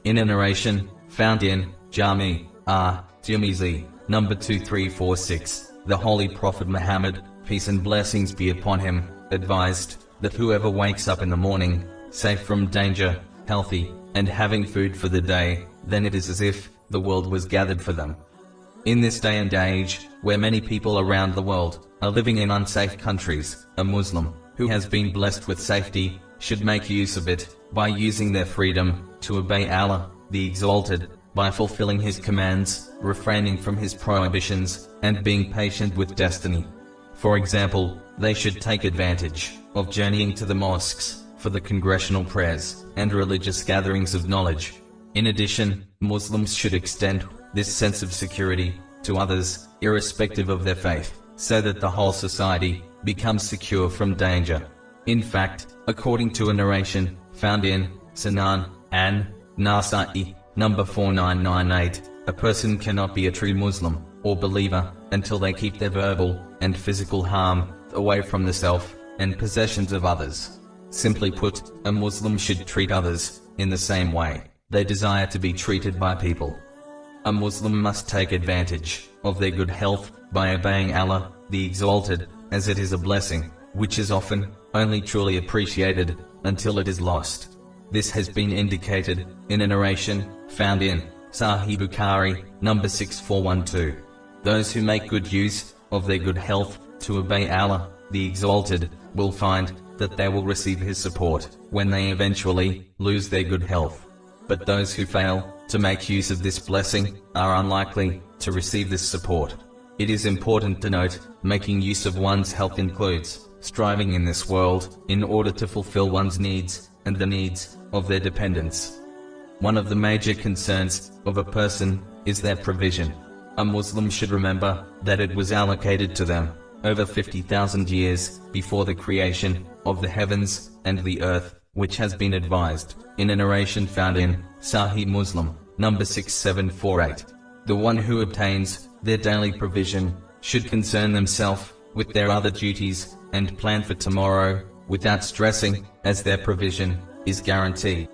In a narration found in Jami Tirmizi, number 2346, the Holy Prophet Muhammad, peace and blessings be upon him, advised that whoever wakes up in the morning, safe from danger, healthy, and having food for the day, then it is as if the world was gathered for them. In this day and age, where many people around the world are living in unsafe countries, a Muslim who has been blessed with safety should make use of it by using their freedom to obey Allah, the Exalted, by fulfilling His commands, refraining from His prohibitions, and being patient with destiny. For example, they should take advantage of journeying to the mosques for the congregational prayers and religious gatherings of knowledge. In addition, Muslims should extend this sense of security to others, irrespective of their faith, so that the whole society becomes secure from danger. In fact, according to a narration found in Sunnah and Nasa'i, number 4998, a person cannot be a true Muslim or believer until they keep their verbal and physical harm away from the self and possessions of others. Simply put, a Muslim should treat others in the same way they desire to be treated by people. A Muslim must take advantage of their good health by obeying Allah, the Exalted, as it is a blessing, which is often only truly appreciated until it is lost. This has been indicated in a narration found in Sahih Bukhari, number 6412. Those who make good use of their good health to obey Allah, the Exalted, will find that they will receive His support when they eventually lose their good health. But those who fail to make use of this blessing are unlikely to receive this support. It is important to note, making use of one's health includes striving in this world in order to fulfill one's needs and the needs of their dependents. One of the major concerns of a person is their provision. A Muslim should remember that it was allocated to them over 50,000 years before the creation of the heavens and the earth, which has been advised in a narration found in Sahih Muslim, number 6748. The one who obtains their daily provision should concern themselves with their other duties and plan for tomorrow without stressing, as their provision is guaranteed.